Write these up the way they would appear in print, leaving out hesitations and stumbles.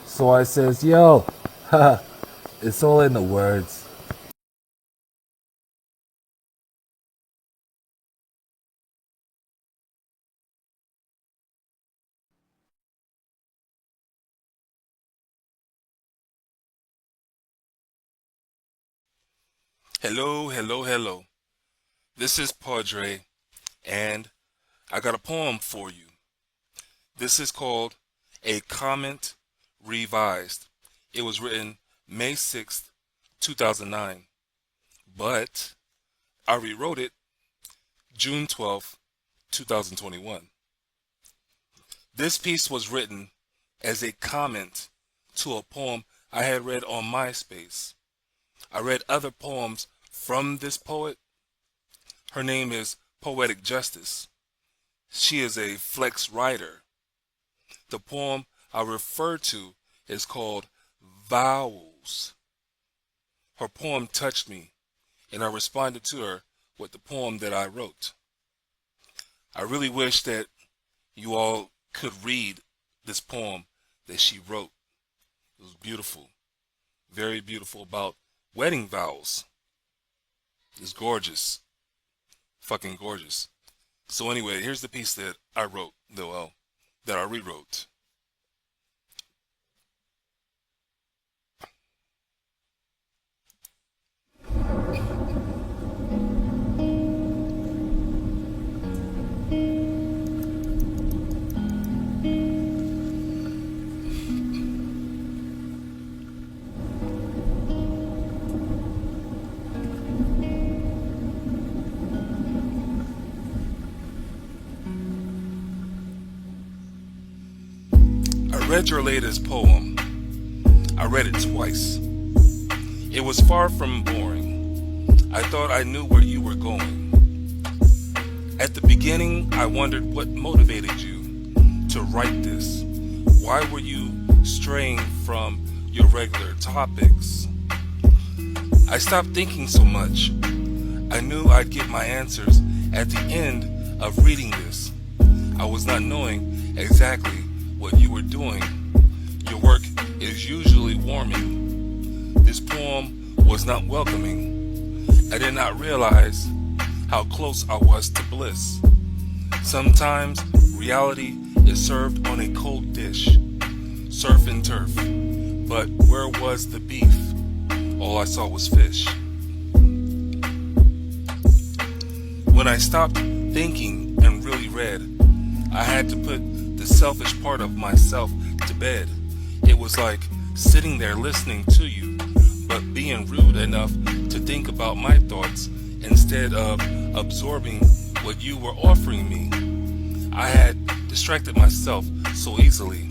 So I says, yo, haha, it's all in the words. Hello, hello, hello. This is Podrey, and I got a poem for you. This is called A Comment Revised. It was written May 6th, 2009, but I rewrote it June 12th, 2021. This piece was written as a comment to a poem I had read on MySpace. I read other poems from this poet. Her name is Poetic Justice. She is a flex writer. The poem I refer to is called Vowels. Her poem touched me, and I responded to her with the poem that I wrote. I really wish that you all could read this poem that she wrote. It was beautiful, very beautiful, about wedding vows. It's gorgeous, fucking gorgeous. So anyway, here's the piece that I wrote, that I rewrote. I read your latest poem. I read it twice. It was far from boring. I thought I knew where you were going. At the beginning, I wondered what motivated you to write this. Why were you straying from your regular topics? I stopped thinking so much. I knew I'd get my answers at the end of reading this. I was not knowing exactly what you were doing. Your work is usually warming. This poem was not welcoming. I did not realize how close I was to bliss. Sometimes reality is served on a cold dish, surf and turf. But where was the beef? All I saw was fish. When I stopped thinking and really read, I had to put the selfish part of myself to bed. It was like sitting there listening to you, but being rude enough to think about my thoughts instead of absorbing what you were offering me. I had distracted myself so easily.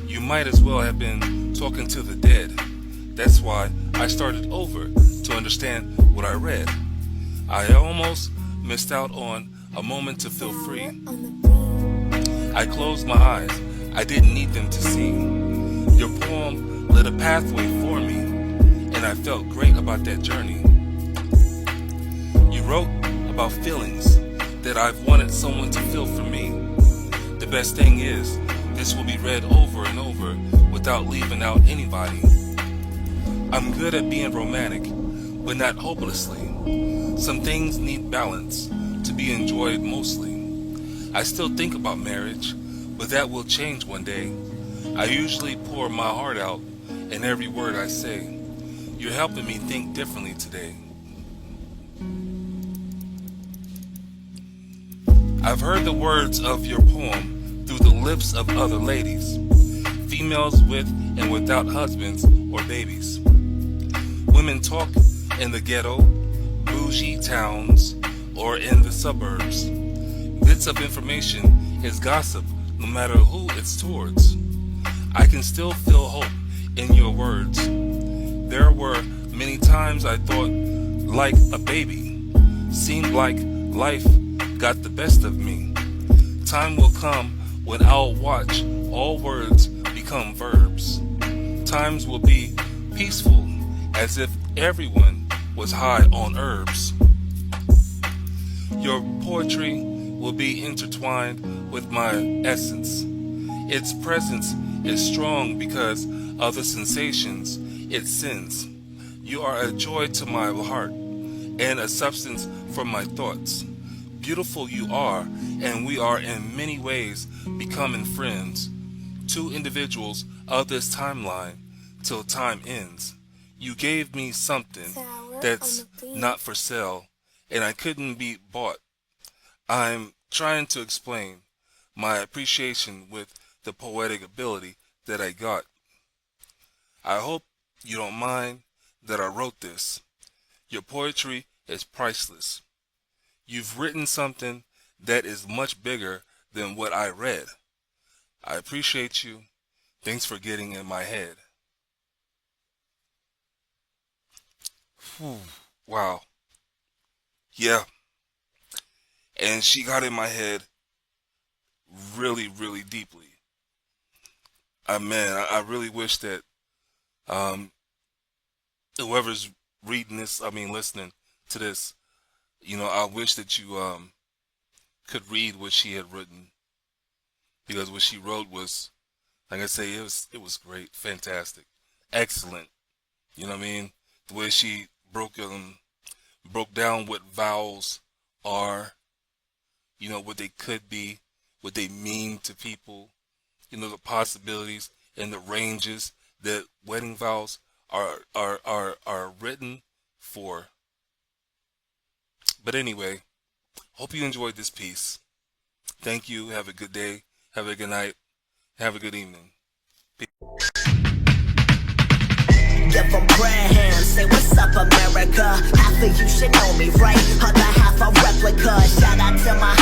You might as well have been talking to the dead. That's why I started over to understand what I read. I almost missed out on a moment to feel free. I closed my eyes. I didn't need them to see. Your poem lit a pathway for me, and I felt great about that journey. You wrote about feelings that I've wanted someone to feel for me. The best thing is, this will be read over and over without leaving out anybody. I'm good at being romantic, but not hopelessly. Some things need balance to be enjoyed mostly. I still think about marriage, but that will change one day. I usually pour my heart out in every word I say. You're helping me think differently today. I've heard the words of your poem through the lips of other ladies, females with and without husbands or babies. Women talk in the ghetto, bougie towns, or in the suburbs. Bits of information is gossip no matter who it's towards. I can still feel hope in your words. There were many times I thought like a baby. Seemed like life got the best of me. Time will come when I'll watch all words become verbs. Times will be peaceful as if everyone was high on herbs. Your poetry will be intertwined with my essence. Its presence is strong because of the sensations it sends. You are a joy to my heart and a substance for my thoughts. Beautiful you are, and we are in many ways becoming friends. Two individuals of this timeline till time ends. You gave me something that's not for sale, and I couldn't be bought. I'm trying to explain my appreciation with the poetic ability that I got. I hope you don't mind that I wrote this. Your poetry is priceless. You've written something that is much bigger than what I read. I appreciate you. Thanks for getting in my head. Whew, wow. Yeah. And she got in my head really, really deeply. I really wish that um, whoever's reading this, listening to this, I wish that you could read what she had written, because what she wrote was, like I say, it was great, fantastic, excellent. You know what I mean? The way she broke down what vowels are, what they could be, what they mean to people, the possibilities and the ranges that wedding vows are written for. But anyway, hope you enjoyed this piece. Thank you. Have a good day. Have a good night. Have a good evening. Give them grand, say what's up America. Half of you should know me, right? Other half a replica. Shout out to my